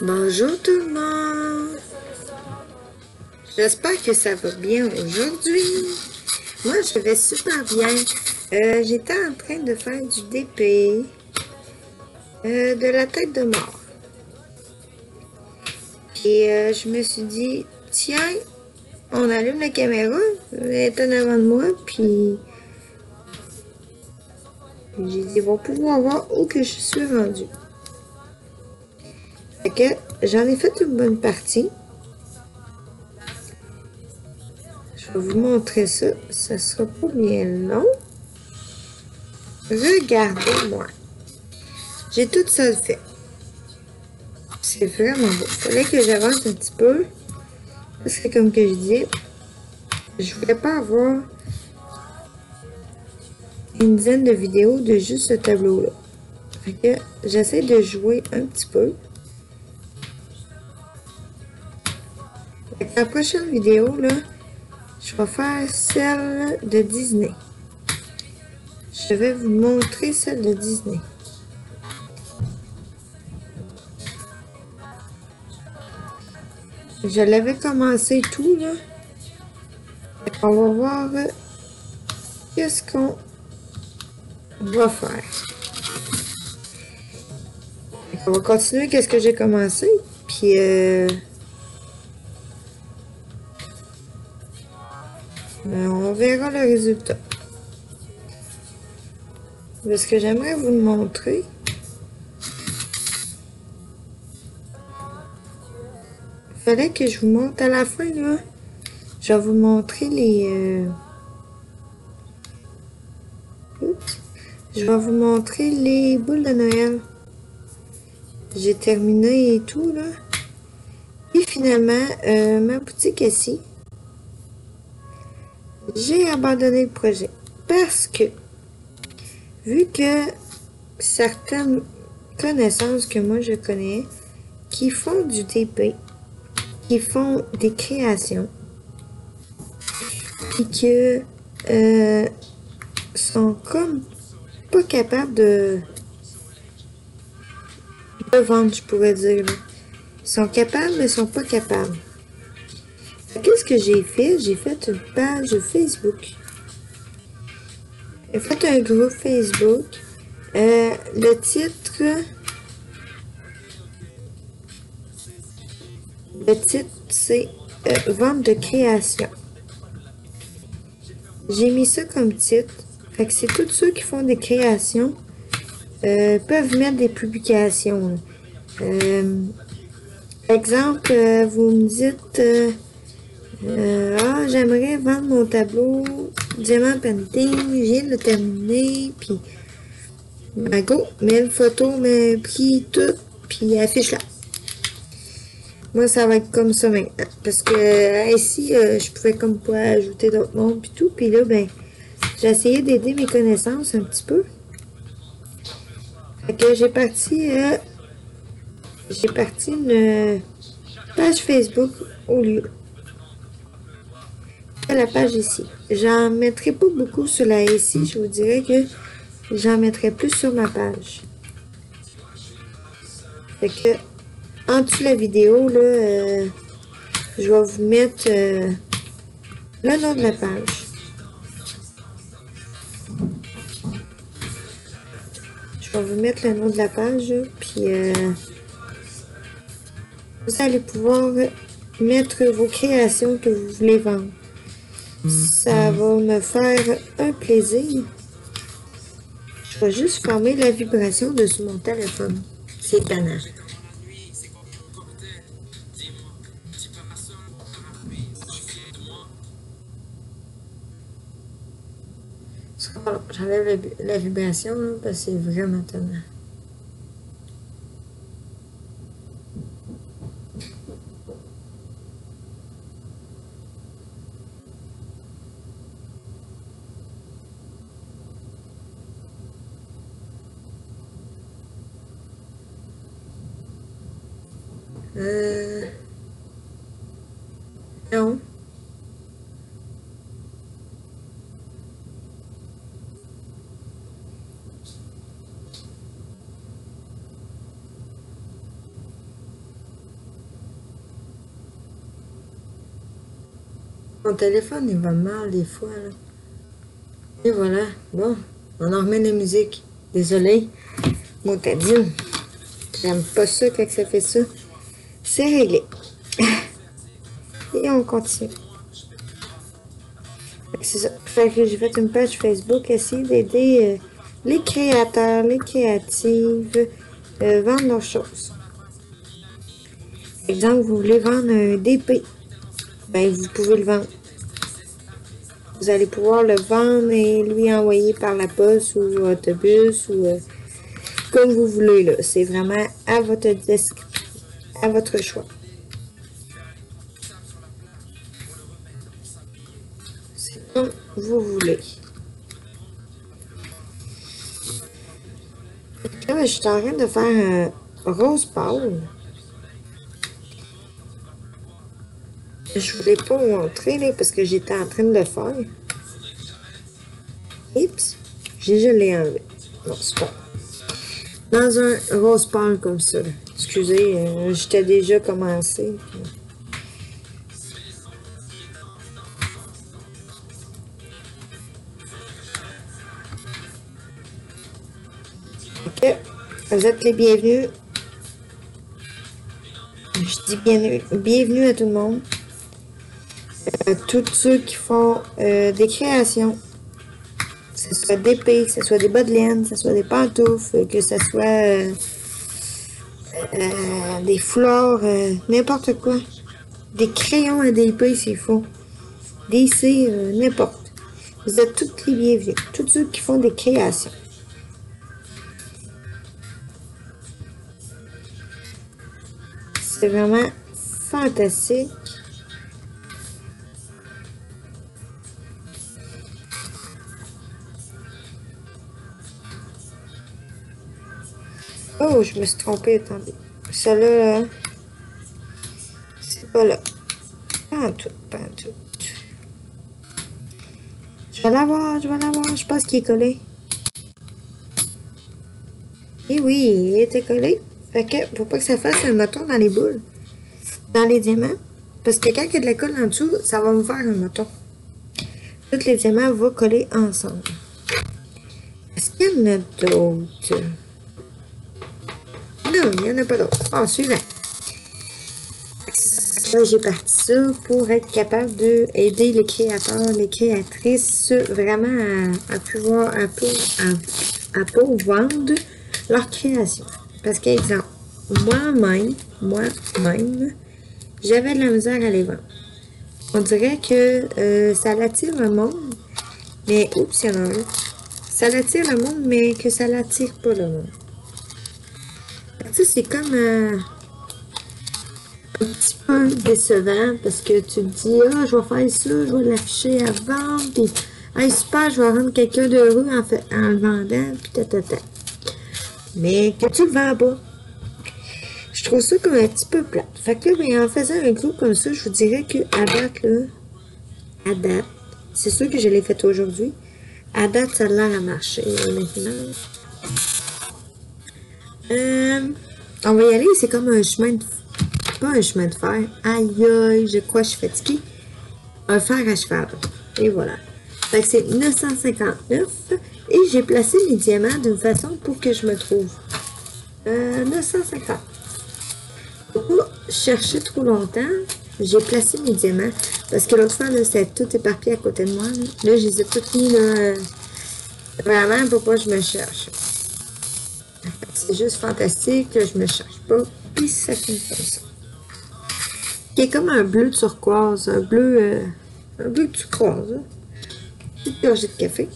Bonjour tout le monde! J'espère que ça va bien aujourd'hui. Moi, je vais super bien. J'étais en train de faire du DP de la tête de mort. Et je me suis dit, tiens, on allume la caméra, elle est en avant de moi, puis j'ai dit, ils vont pouvoir voir où que je suis rendue. Fait que j'en ai fait une bonne partie. Je vais vous montrer ça. Ça sera pas bien long. Regardez-moi. J'ai tout ça fait. C'est vraiment beau. Il fallait que j'avance un petit peu. Parce que comme que je dis, je voulais pas avoir une dizaine de vidéos de juste ce tableau-là. Fait que j'essaie de jouer un petit peu. Fait que la prochaine vidéo, là, je vais faire celle de Disney. Je vais vous montrer celle de Disney. Je l'avais commencé tout, là. On va voir qu'est-ce qu'on va faire. On va continuer qu'est-ce que j'ai commencé. Puis, on verra le résultat. Ce que j'aimerais vous le montrer. Il fallait que je vous montre à la fin, là. Je vais vous montrer les... Je vais vous montrer les boules de Noël. J'ai terminé et tout, là. Et finalement, ma boutique ici, j'ai abandonné le projet. Parce que, vu que certaines connaissances que moi je connais, qui font du TP, qui font des créations, et que sont comme pas capables de vendre, je pourrais dire. Là. Ils sont capables, mais ils sont pas capables. Qu'est-ce que j'ai fait? J'ai fait une page Facebook. J'ai fait un groupe Facebook. Le titre, c'est vente de création. J'ai mis ça comme titre. Fait que c'est tous ceux qui font des créations peuvent mettre des publications. Exemple, vous me dites ah, j'aimerais vendre mon tableau Diamant Painting, je viens de le terminer, puis go, mets une photo, mets prix, tout, puis affiche-la. Moi, ça va être comme ça maintenant. Parce que ici, je pouvais comme pas ajouter d'autres mondes puis tout. Puis là, ben, j'ai essayé d'aider mes connaissances un petit peu. Fait que j'ai parti une page Facebook au lieu de la page ici. J'en mettrai pas beaucoup sur la ici. Je vous dirais que j'en mettrai plus sur ma page. Fait que en dessous de la vidéo, là, je vais vous mettre le nom de la page. Je vais vous mettre le nom de la page, puis vous allez pouvoir mettre vos créations que vous voulez vendre. Ça va me faire un plaisir. Je vais juste fermer la vibration dessus mon téléphone. C'est tannant. J'enlève la vibration là, parce que c'est vraiment tannant. Non. Mon téléphone, il va mal des fois, là. Et voilà. Bon, on en remet la musique. Désolée. Motadine. J'aime pas ça quand ça fait ça. C'est réglé. Et on continue. C'est ça. Fait que j'ai fait une page Facebook, essayer d'aider les créateurs, les créatives, vendre leurs choses. Par exemple, vous voulez vendre un DP. Ben, vous pouvez le vendre. Vous allez pouvoir le vendre et lui envoyer par la poste ou autobus ou comme vous voulez, là. C'est vraiment à votre à votre choix. C'est comme vous voulez. Là, je suis en train de faire un rose pâle. Je voulais pas vous montrer là, parce que j'étais en train de le faire. Oups, je l'ai enlevé. Non, c'est pas. Dans un rose pâle comme ça. Excusez, j'étais déjà commencé. Ok, vous êtes les bienvenus. Je dis bienvenue à tout le monde. Tous ceux qui font des créations, que ce soit des épées, que ce soit des bas de laine, que ce soit des pantoufles, que ce soit des fleurs, n'importe quoi. Des crayons à des épées s'il faut. Des cires, n'importe. Vous êtes tous les bienvenus. Tous ceux qui font des créations. C'est vraiment fantastique. Oh, je me suis trompée, attendez. Celle-là, là, c'est pas là. Pas en tout, pas en tout. Je vais l'avoir, je vais l'avoir. Je pense qu'il est collé. Et oui, il était collé. Fait que, faut pas que ça fasse un moton dans les boules. Dans les diamants. Parce que quand il y a de la colle en dessous, ça va me faire un moton. Tous les diamants vont coller ensemble. Est-ce qu'il y en a d'autres? Non, il n'y en a pas d'autres. Ah, suivant. Là, j'ai parti ça pour être capable d'aider les créateurs, les créatrices vraiment à pouvoir vendre leur création. Parce qu'exemple, moi-même, j'avais de la misère à les vendre. On dirait que ça l'attire le monde, mais oups, il y en a un. Ça l'attire le monde, mais que ça l'attire pas le monde. Ça, c'est comme un petit peu décevant parce que tu te dis, ah, je vais faire ça, je vais l'afficher à vendre, puis, hey, super, je vais rendre quelqu'un d'heureux en le vendant, puis tatata. Mais que tu le vends pas. Je trouve ça comme un petit peu plate. Fait que là, ben, en faisant un clou comme ça, je vous dirais que à date, là, à date, c'est sûr que je l'ai fait aujourd'hui. À date, ça a l'air à marcher, honnêtement. On va y aller, c'est comme un chemin de... Pas un chemin de fer. Aïe, aïe, je crois que je suis fatiguée. Un fer à cheval. Et voilà. Fait que c'est 959. Et j'ai placé mes diamants d'une façon pour que je me trouve. 950. Pour pas chercher trop longtemps, j'ai placé mes diamants. Parce que l'autre fois, là, c'était tout éparpillé à côté de moi. Là, je les ai tous mis, là, vraiment pour pas que je me cherche. C'est juste fantastique, que je me cherche pas. Puis ça finit comme ça. Qui est comme un bleu turquoise, un bleu turquoise. Hein? Petite gorgée de café.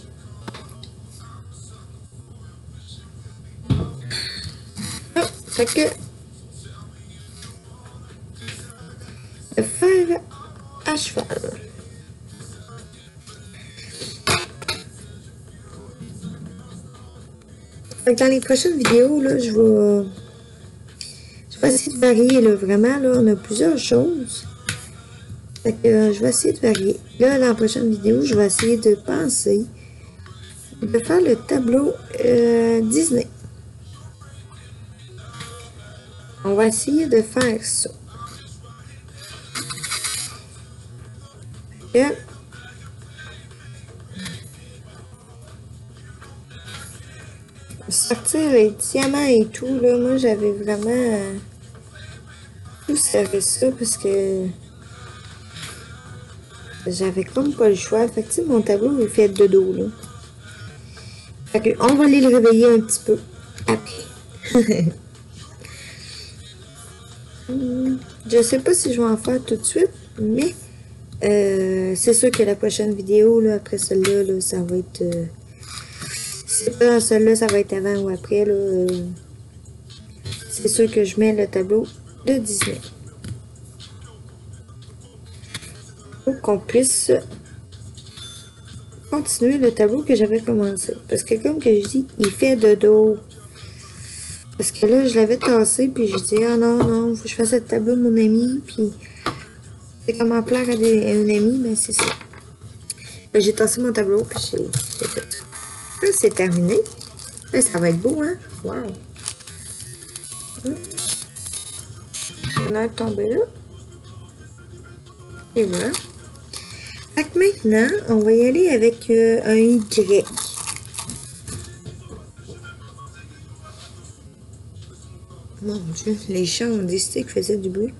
Oh, fait que le fer à cheval. Fait que dans les prochaines vidéos, là, je vais essayer de varier, là, vraiment, là, on a plusieurs choses. Fait que je vais essayer de varier. Là, dans la prochaine vidéo, je vais essayer de penser de faire le tableau Disney. On va essayer de faire ça. que sortir les diamants et tout, là, moi j'avais vraiment tout serré ça parce que j'avais comme pas le choix. Fait que tu sais, mon tableau est fait de dos, là. Fait que on va aller le réveiller un petit peu après. Je sais pas si je vais en faire tout de suite, mais c'est sûr que la prochaine vidéo, là, après celle-là, là, ça va être... c'est pas dans celle-là, ça va être avant ou après, là. C'est sûr que je mets le tableau de Disney. Pour qu'on puisse continuer le tableau que j'avais commencé. Parce que comme que je dis, il fait de dos. Parce que là, je l'avais tassé, puis je dis, ah non, non, faut que je fasse le tableau de mon ami, puis c'est comment plaire à un ami, ben c'est ça. J'ai tassé mon tableau, puis j'ai fait ça. Là, c'est terminé. Là, ça va être beau, hein? Wow! On a tombé là. Et voilà. Fait que maintenant, on va y aller avec un Y. Mon Dieu, les chats ont décidé qu'ils faisaient du bruit.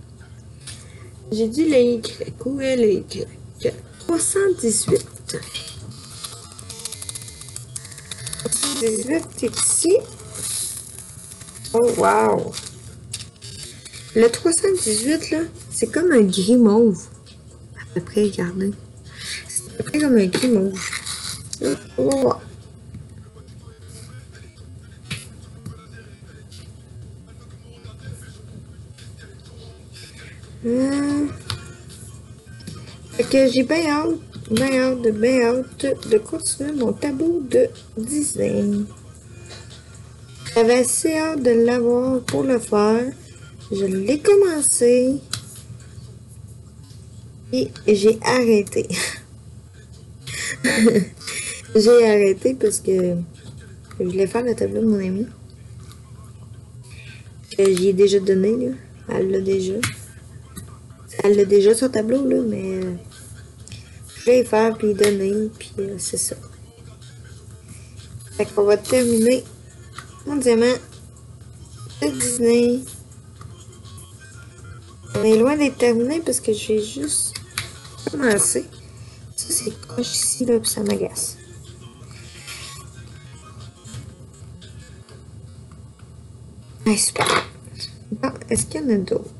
J'ai dit le Y. Où est le Y? 318. 318 est ici. Oh, wow! Le 318, là, c'est comme un gris mauve. À peu près, regardez. C'est à peu près comme un gris mauve. Oh. Fait que j'ai bien hâte de continuer mon tableau de design. J'avais assez hâte de l'avoir pour le faire. Je l'ai commencé. Et j'ai arrêté. J'ai arrêté parce que je voulais faire le tableau de mon ami. Que j'y ai déjà donné, là. Elle l'a déjà. Elle a déjà son tableau, là, mais je vais y faire, puis donner, puis c'est ça. Fait qu'on va terminer mon diamant de Disney. On est loin d'être terminé parce que j'ai juste commencé. Ça, c'est croche ici, là, puis ça m'agace. Ah, super. Bon, est-ce qu'il y en a d'autres?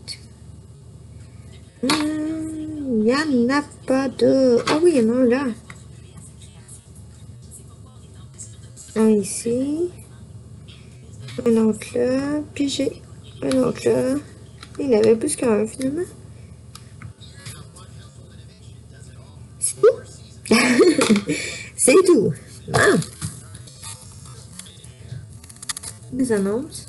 Il n'y en a pas de... Ah oui, il y en a un là. Un ici. Un autre là. Puis j'ai un autre là. Il y en avait plus qu'un finalement. C'est tout. C'est tout. Ah. Des annonces.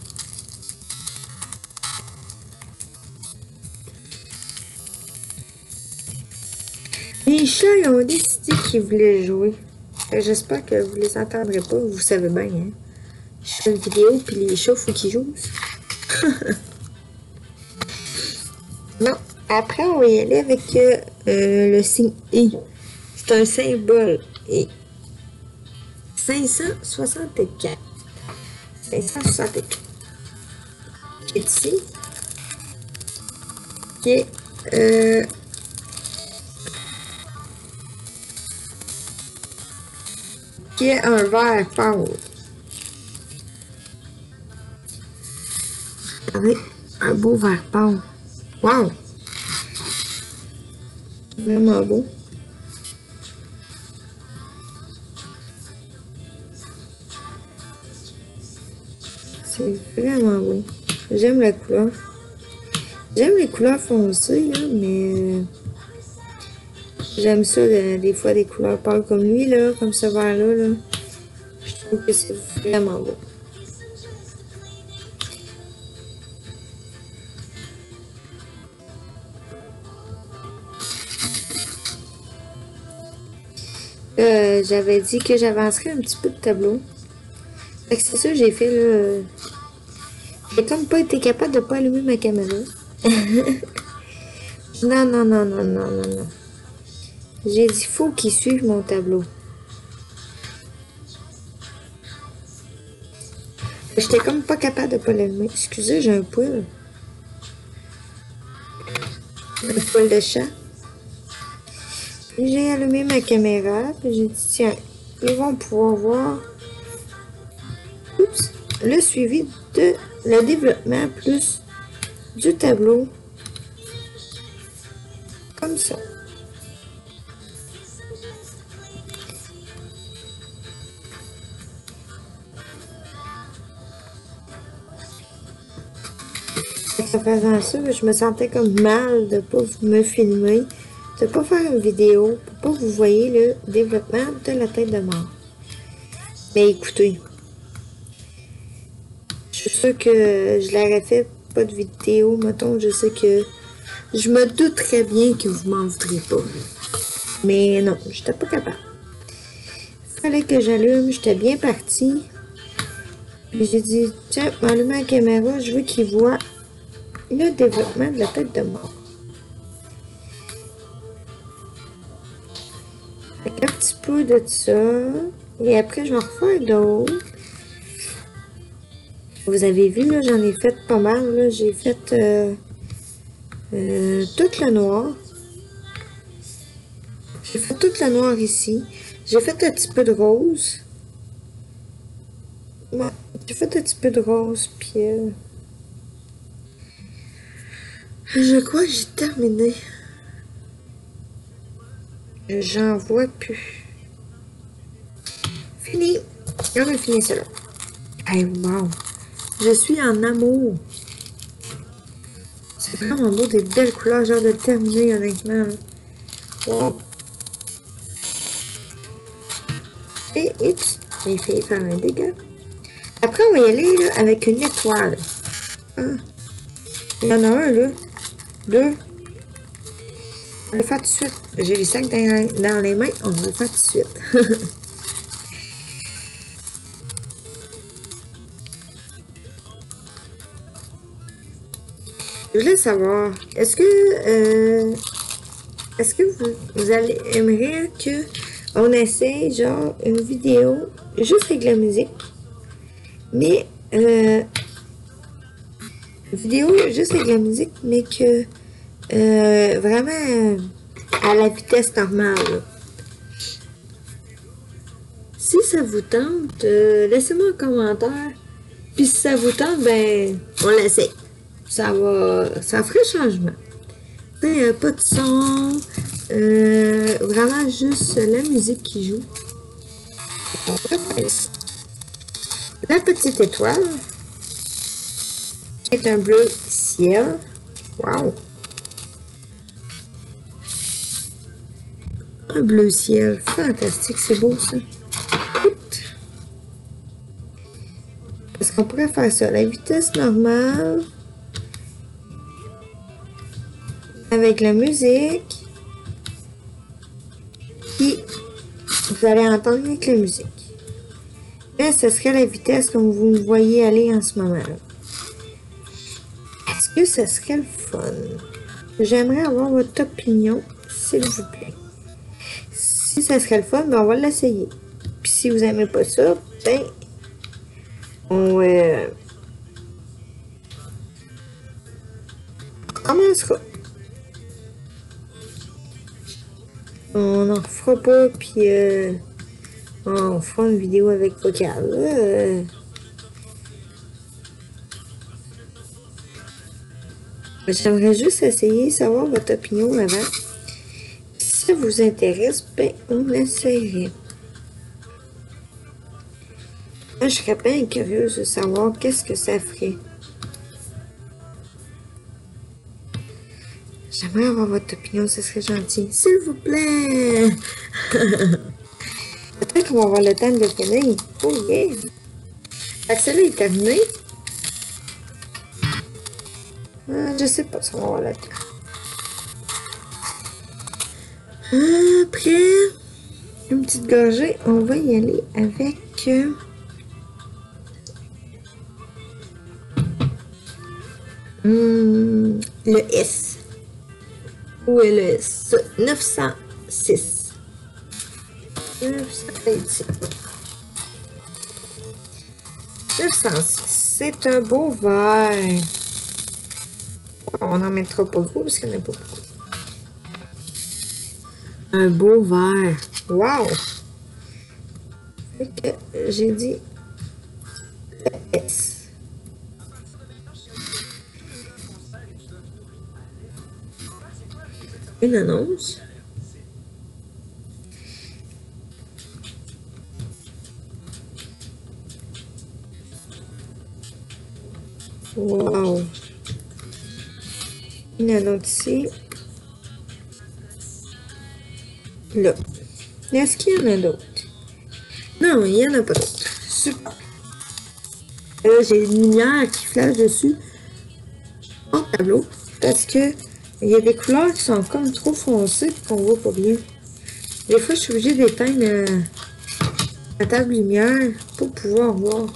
Les chats, ils ont décidé qu'ils voulaient jouer. J'espère que vous les entendrez pas. Vous savez bien, hein. Je fais une vidéo, puis les chats, faut qu'ils jouent. Non. Après, on va y aller avec le signe I. C'est un symbole. Et 564. 564. Qui est ici. Qui est... qui est un vert pâle. Avec un beau vert pâle. Wow! Vraiment beau. C'est vraiment beau. J'aime la couleur. J'aime les couleurs foncées, là, mais j'aime ça des fois des couleurs pâles comme lui, là, comme ce vert-là. Là. Je trouve que c'est vraiment beau. J'avais dit que j'avancerais un petit peu de tableau. Fait que c'est ça que j'ai fait, là. J'ai comme pas été capable de pas allumer ma caméra. Non, non, non, non, non, non, non. J'ai dit faut qu'ils suivent mon tableau. J'étais comme pas capable de pas l'allumer. Excusez, j'ai un poil. Un poil de chat. J'ai allumé ma caméra, puis j'ai dit, tiens, ils vont pouvoir voir le suivi de le développement plus du tableau. Comme ça. En faisant ça, je me sentais comme mal de ne pas me filmer, de ne pas faire une vidéo, pour pas vous voyez le développement de la tête de mort. Mais écoutez, je suis sûre que je l'aurais fait, pas de vidéo, mettons, je sais que je me doute très bien que vous m'en voudrez pas. Mais non, j'étais pas capable. Il fallait que j'allume, j'étais bien partie. Puis j'ai dit, tiens, m'allumer la caméra, je veux qu'il voit le développement de la tête de mort. Un petit peu de ça. Et après, je vais en refaire d'autres. Vous avez vu, là, j'en ai fait pas mal. Là. J'ai fait tout le noir. J'ai fait tout le noir ici. J'ai fait un petit peu de rose. Ouais, j'ai fait un petit peu de rose, puis je crois que j'ai terminé. J'en vois plus. Fini. On a fini cela. Hey, wow. Je suis en amour. C'est vraiment beau, des belles couleurs. J'ai hâte de terminer, honnêtement. Wow. Et, oups, j'ai fait faire un dégât. Après, on va y aller là, avec une étoile. Ah. Il y en a un, là. Deux. On va le faire tout de suite. J'ai les sacs dans les mains. On va le faire tout de suite. Je voulais savoir, est-ce que vous allez aimer que on essaie genre une vidéo juste avec la musique, mais vidéo juste avec la musique, mais que vraiment à la vitesse normale. Là. Si ça vous tente, laissez-moi un commentaire. Puis si ça vous tente, ben on l'essaie. Ça ferait changement. Pas de son, vraiment juste la musique qui joue. La petite étoile est un bleu ciel. Wow! Un bleu ciel, fantastique, c'est beau ça. Est-ce qu'on pourrait faire ça à la vitesse normale? Avec la musique, puis vous allez entendre avec la musique. Mais ce serait la vitesse comme vous me voyez aller en ce moment-là. Est-ce que ce serait le fun? J'aimerais avoir votre opinion, s'il vous plaît. Si ça serait le fun, ben on va l'essayer. Puis si vous n'aimez pas ça, ben on commencera. On n'en fera pas, puis on fera une vidéo avec vocal. J'aimerais juste essayer, savoir votre opinion avant. Si ça vous intéresse, ben on essaierait. Moi, je serais bien curieuse de savoir qu'est-ce que ça ferait. J'aimerais avoir votre opinion, ce serait gentil. S'il vous plaît! Peut-être qu'on va avoir le temps de le finir. Oh yeah! Fait que celle-là est terminée. Je sais pas si on va avoir le temps. Après, une petite gorgée, on va y aller avec... le S. Où est le S? 906. 906. 906. C'est un beau vert. On n'en mettra pas beaucoup parce qu'il n'y en a pas beaucoup. Un beau vert. Wow! Fait que j'ai dit le S. Une annonce. Wow! Une annonce ici. Là. Est-ce qu'il y en a d'autres? Non, il n'y en a pas d'autres. Super. Là, j'ai une lumière qui flash dessus. Au tableau. Parce que il y a des couleurs qui sont comme trop foncées et qu'on voit pas bien. Des fois, je suis obligée d'éteindre la table lumière pour pouvoir voir.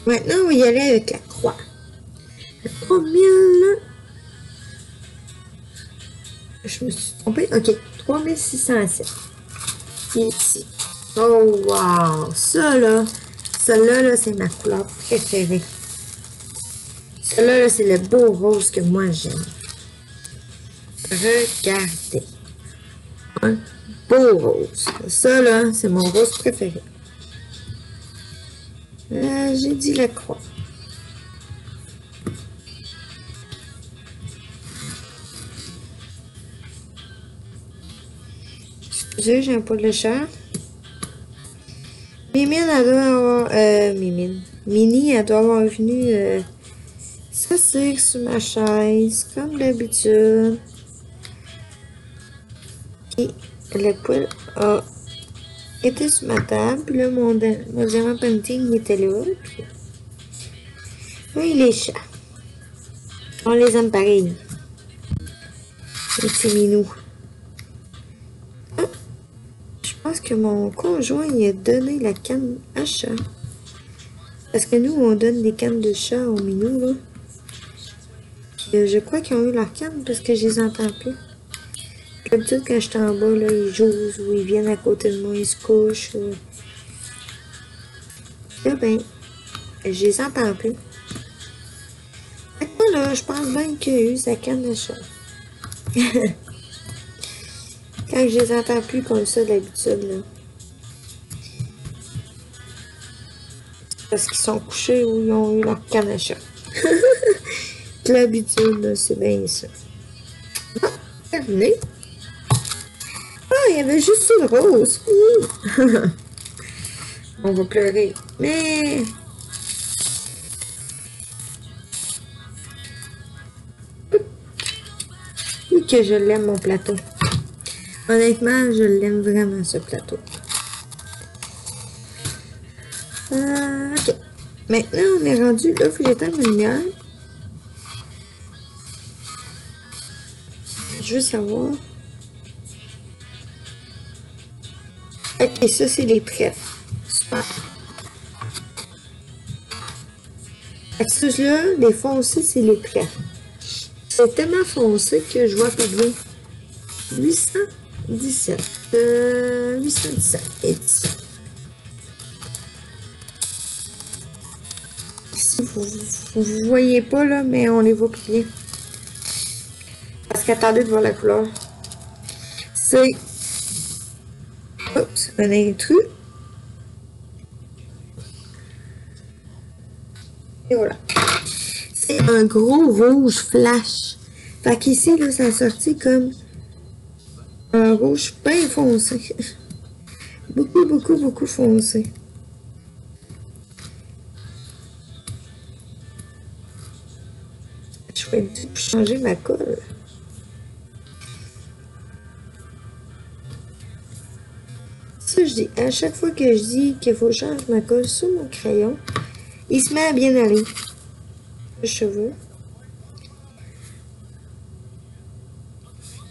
Maintenant, on va y aller avec la croix. 3000. Je me suis trompée. Ok, 3607. Ici. Oh, wow! Ça, là, là, c'est ma couleur préférée. Celui-là, c'est le beau rose que moi j'aime. Regardez. Un beau rose. Ça, là, c'est mon rose préféré. J'ai dit la croix. Excusez, j'ai un peu de chat. Mimine, elle doit avoir... Mini, elle doit avoir venu... s'asseoir sur ma chaise, comme d'habitude. Et le poil a été sur ma table. Puis là, mon diamant painting il était là. Puis... oui, les chats. On les aime pareil. Les petits minous. Ah, je pense que mon conjoint il a donné la canne à chat. Parce que nous, on donne des cannes de chat aux minous, là. Puis, je crois qu'ils ont eu leur canne parce que je les entends plus. D'habitude, quand je suis en bas, là, ils jouent ou ils viennent à côté de moi, ils se couchent. Là, ben, je les entends plus. Maintenant, là, je pense bien qu'il y a eu sa canne de chat. Quand je les entends plus comme ça d'habitude, là. Parce qu'ils sont couchés ou ils ont eu leur canne à chat. L'habitude, c'est bien ça. Ah, terminé. Ah, il y avait juste une rose. On va pleurer. Mais... oui que je l'aime, mon plateau. Honnêtement, je l'aime vraiment, ce plateau. Ok. Maintenant, on est rendu là, faut que j'éteins ma lumière. Je veux savoir. Ok, ça, c'est les trèfles. Super. Ceux-là, les foncés, c'est les trèfles. C'est tellement foncé que je vois pas bien. 817. 817 et 17. Ici, vous voyez pas, là, mais on les voit plus bien. Parce qu'attendez de voir la couleur. C'est... oups, un intrus. Et voilà. C'est un gros rouge flash. Fait qu'ici, là, ça a sorti comme un rouge bien foncé. Beaucoup, beaucoup, beaucoup foncé. Je vais changer ma colle. Ça, je dis, à chaque fois que je dis qu'il faut changer ma colle sur mon crayon, il se met à bien aller. Les cheveux.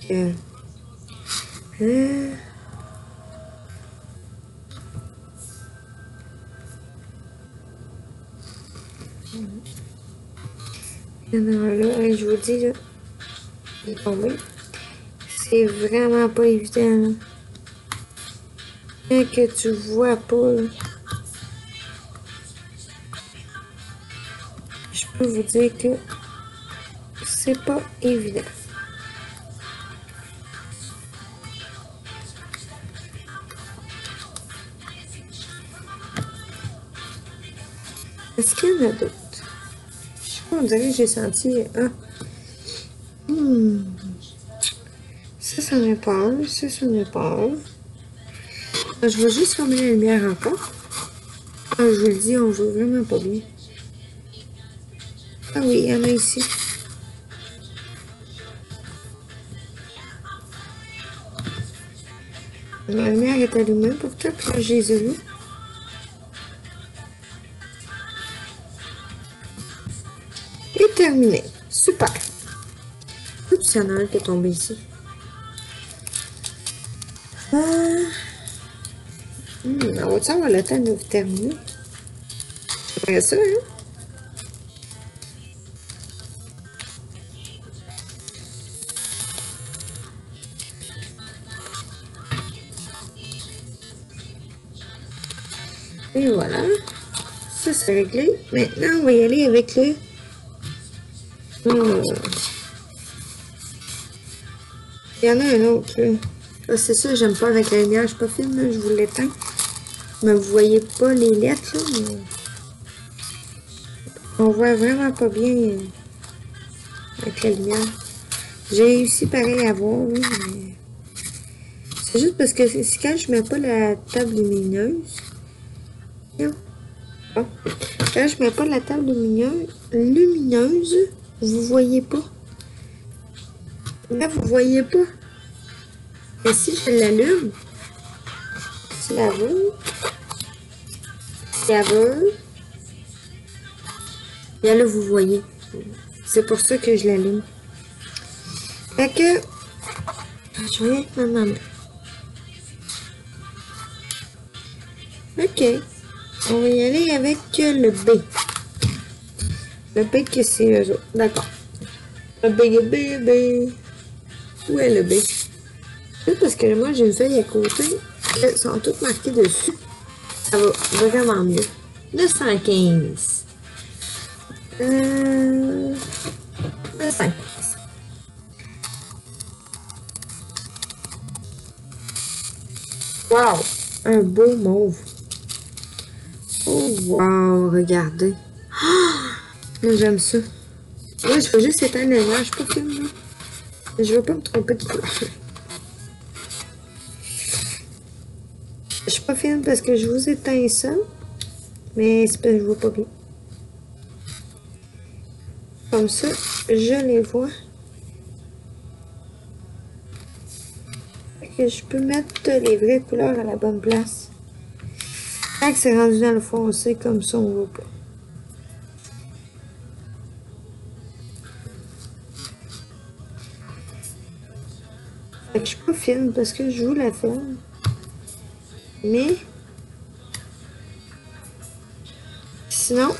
Il y en a un là, et je vous dis, là, il est tombé. C'est vraiment pas évident, là. Bien que tu vois pas, là, je peux vous dire que c'est pas évident. Est-ce qu'il y en a d'autres? Je sais pas, on dirait que j'ai senti un. Ça n'en est pas un. Ça n'en est pas un. Je vais juste fermer la lumière encore. Ah, je vous le dis, on voit vraiment pas bien. Ah oui, il y en a ici. La lumière est allumée pourtant, puis là, je les ai vus. Et terminé. Super. Oups, il y en a un qui est tombé ici. On va-tu avoir le temps de terminer? C'est ça, hein? Et voilà. Ça, c'est réglé. Maintenant, on va y aller avec le... Il y en a un autre, là. Ah, c'est ça, j'aime pas avec la lumière. Je suis pas fine, là, je vous l'éteins. Mais vous voyez pas les lettres, là. Mais... on voit vraiment pas bien avec la lumière. J'ai réussi pareil à voir, oui, mais... c'est juste parce que c'est quand je mets pas la table lumineuse. Non. Bon. Quand je mets pas la table lumineuse, vous voyez pas. Là, vous voyez pas. Et si je l'allume, si la veut, et là, vous voyez. C'est pour ça que je l'allume. Fait que, je vais avec ma maman. Ok. On va y aller avec le B. Le B que c'est eux autres. D'accord. Le B. Où est le B? C'est parce que moi, j'ai une feuille à côté. Elles sont toutes marquées dessus. Ça va vraiment mieux. 915. 915. Wow! Un beau mauve. Oh, wow! Regardez. Là, j'aime ça. Là, je vais juste éteindre les nuages. Je suis pas fine, là. Je vais pas me tromper de couleur. Je suis pas fine parce que je vous éteins ça. Mais c'est parce que je vois pas bien. Comme ça, je les vois. Que je peux mettre les vraies couleurs à la bonne place. Quand c'est rendu dans le foncé, comme ça, on voit pas. Fait que je suis pas fine parce que je vous la filme. Mais sinon,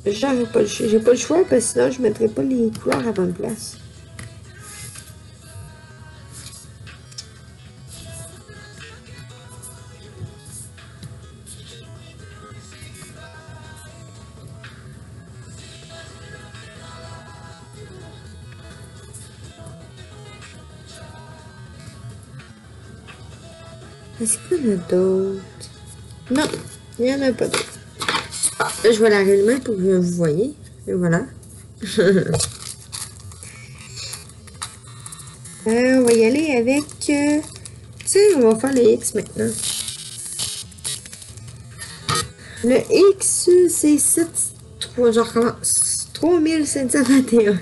j'ai pas le choix parce que sinon je mettrais pas les couleurs à la bonne place. Est-ce qu'il y en a d'autres? Non, il n'y en a pas d'autres. Ah, là, je vais la rallumer pour que vous voyez. Et voilà. On va y aller avec... tiens, on va faire les X maintenant. Le X, c'est 7... je recommence. 3721.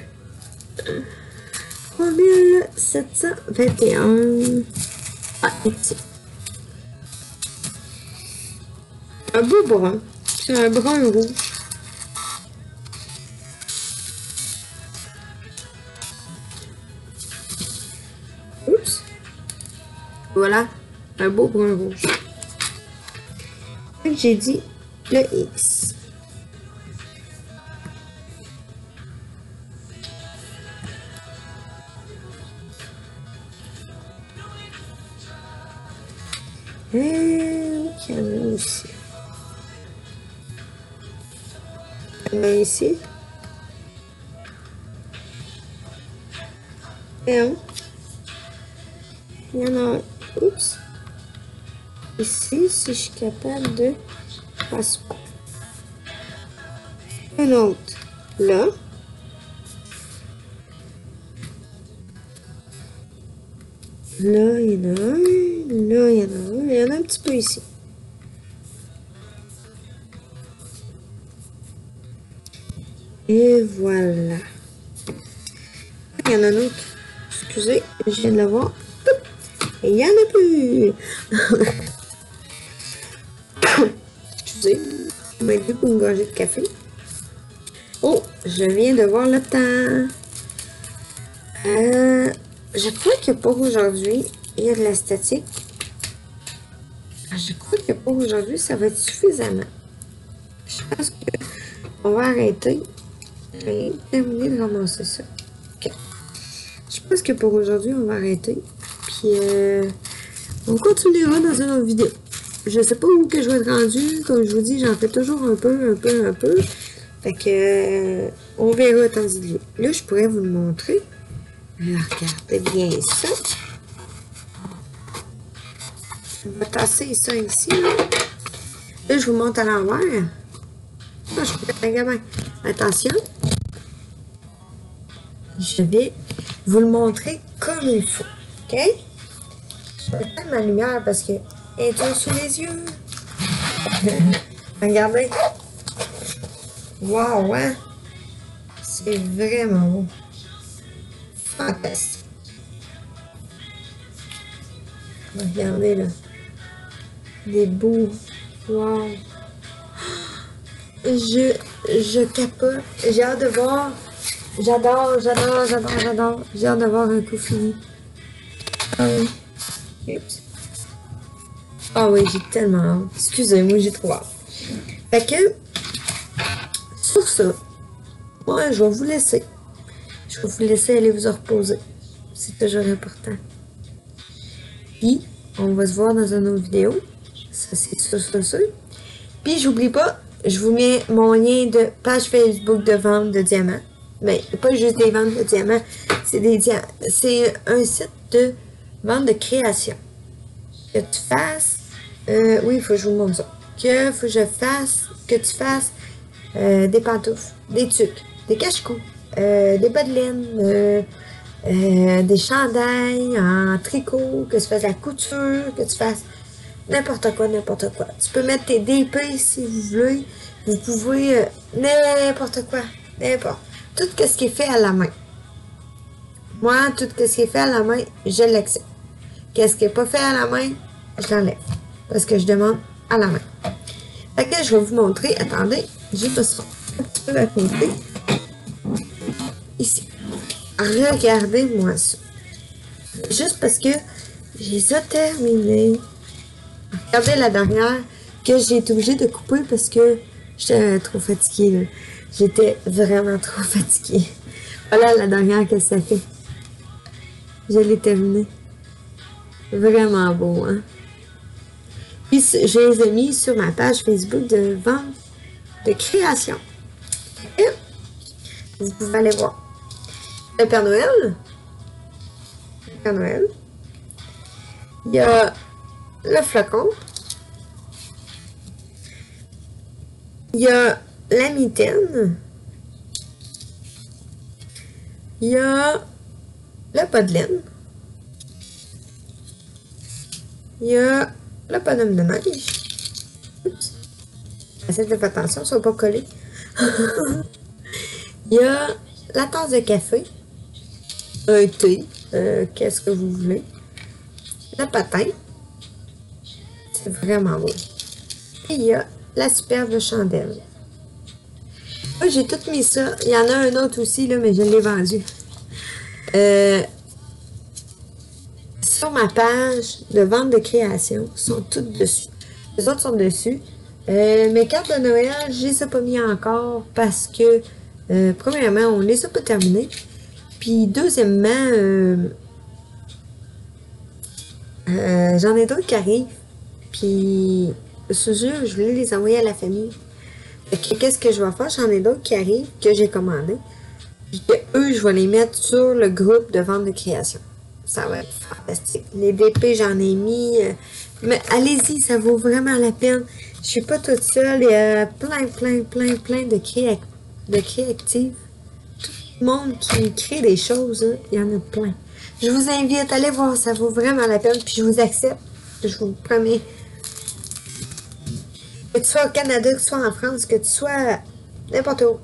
3721. Ah, ici. Un beau brun. C'est un brun rouge. Oups. Voilà. Un beau brun rouge. Donc, j'ai dit le X. Il y en a aussi. Il y en a ici. Et un. Il y en a un. Oups. Ici, si je suis capable de passer. Un autre. Là. Là, il y en a un. Là, il y en a un. Il y en a un petit peu ici. Et voilà. Il y en a un autre. Excusez, je viens de le voir. Et il n'y en a plus. Excusez, je m'a dit pour une gorgée de café. Oh, je viens de voir le temps. Je crois que pour aujourd'hui, il y a de la statique. Je crois que pour aujourd'hui, ça va être suffisamment. Je pense qu'on va arrêter. J'ai terminé de ramasser ça. Ok. Je pense que pour aujourd'hui, on va arrêter. Puis, on continuera dans une autre vidéo. Je sais pas où que je vais être rendu. Comme je vous dis, j'en fais toujours un peu. Fait que, on verra à temps de vidéo. Là, je pourrais vous le montrer. Alors, regardez bien ça. On va tasser ça ici. Là, je vous montre à l'envers. Ah, je peux regarder. Attention. Je vais vous le montrer comme il faut. OK? Je vais faire ma lumière parce que elle est sous les yeux. Regardez. Wow, hein? C'est vraiment beau. Fantastique. Regardez là. Des beaux. Wow. Je capote. J'ai hâte de voir. J'adore. J'ai hâte de voir un coup fini. Ah oui. Oups. Ah oui, j'ai tellement hâte. Excusez-moi, j'ai trop hâte. Fait que, sur ça, moi, je vais vous laisser. Je vais vous laisser aller vous reposer. C'est toujours important. Puis, on va se voir dans une autre vidéo. Ça, c'est sûr. Puis, j'oublie pas, je vous mets mon lien de page Facebook de vente de diamants. Mais pas juste des ventes de diamants. C'est un site de vente de création. Que tu fasses... oui, il faut que je vous montre ça. Que tu fasses des pantoufles, des tucs, des cache-cou, des bas de laine, des chandails en tricot, que tu fasses la couture, que tu fasses n'importe quoi. Tu peux mettre tes DP si vous voulez. Vous pouvez n'importe quoi. Tout ce qui est fait à la main. Moi, tout ce qui est fait à la main, je l'accepte. Qu'est-ce qui n'est pas fait à la main, je l'enlève. Parce que je demande à la main. Fait que je vais vous montrer. Attendez, juste ça. Un petit peu à côté. Ici. Regardez-moi ça. Juste parce que j'ai ça terminé. Regardez la dernière que j'ai été obligée de couper parce que j'étais trop fatiguée. Là. J'étais vraiment trop fatiguée. Voilà la dernière que ça fait. Je l'ai terminée. Vraiment beau, hein? Puis je les ai mis sur ma page Facebook de vente de création. Et vous pouvez aller voir. Le Père Noël. Il y a le flacon. Il y a la mitaine. Il y a le pas de laine. Il y a le bonhomme de neige. Oups. Essayez de faire attention, ça ne va pas coller. Il y a la tasse de café. Un thé. Qu'est-ce que vous voulez. Le patin. C'est vraiment beau. Et il y a la superbe chandelle. Moi, j'ai tout mis ça. Il y en a un autre aussi, là, mais je l'ai vendu. Sur ma page de vente de création, sont toutes dessus. Les autres sont dessus. Mes cartes de Noël, je les ai pas mis encore parce que, premièrement, on les a pas terminées. Puis, deuxièmement, j'en ai d'autres qui arrivent. Puis, ce jeu, je voulais les envoyer à la famille. Fait que qu'est-ce que je vais faire? J'en ai d'autres qui arrivent, que j'ai commandé. Puis que eux, je vais les mettre sur le groupe de vente de création. Ça va être fantastique. Les DP, j'en ai mis. Mais allez-y, ça vaut vraiment la peine. Je suis pas toute seule. Il y a plein de créatifs. Tout le monde qui crée des choses, hein, il y en a plein. Je vous invite, allez voir, ça vaut vraiment la peine. Puis je vous accepte. Je vous promets. Que tu sois au Canada, que tu sois en France, que tu sois n'importe où.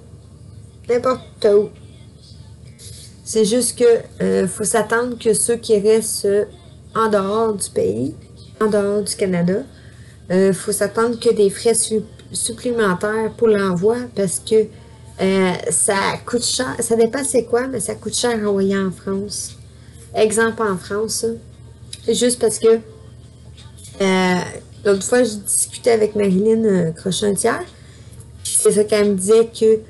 N'importe où. C'est juste que faut s'attendre que ceux qui restent en dehors du pays, en dehors du Canada, faut s'attendre que des frais supplémentaires pour l'envoi parce que ça coûte cher. Ça dépend c'est quoi, mais ça coûte cher à envoyer en France. Exemple en France, c'est juste parce que l'autre fois, je discutais avec Marilyn Crochentière. C'est ça qu'elle me disait que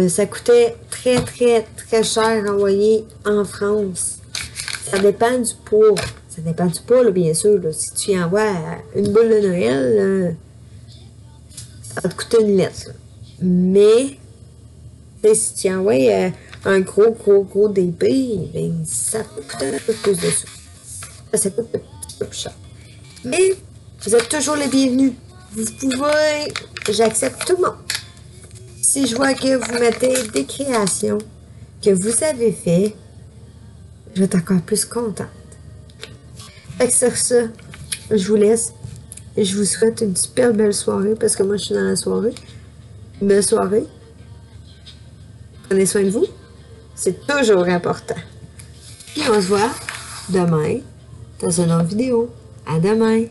ça coûtait très cher à envoyer en France. Ça dépend du poids. Ça dépend du poids, là, bien sûr. Là. Si tu y envoies une boule de Noël, ça va te coûter une lettre. Là. Mais, si tu y envoies un gros DP, ben, ça coûte un peu plus de sous. Ça coûte un petit peu plus cher. Mais, vous êtes toujours les bienvenus. Vous pouvez... J'accepte tout le monde. Si je vois que vous mettez des créations que vous avez fait, je vais être encore plus contente. Fait que sur ça, je vous laisse. Et je vous souhaite une super belle soirée parce que moi je suis dans la soirée. Une belle soirée. Prenez soin de vous. C'est toujours important. Puis on se voit demain dans une autre vidéo. À demain!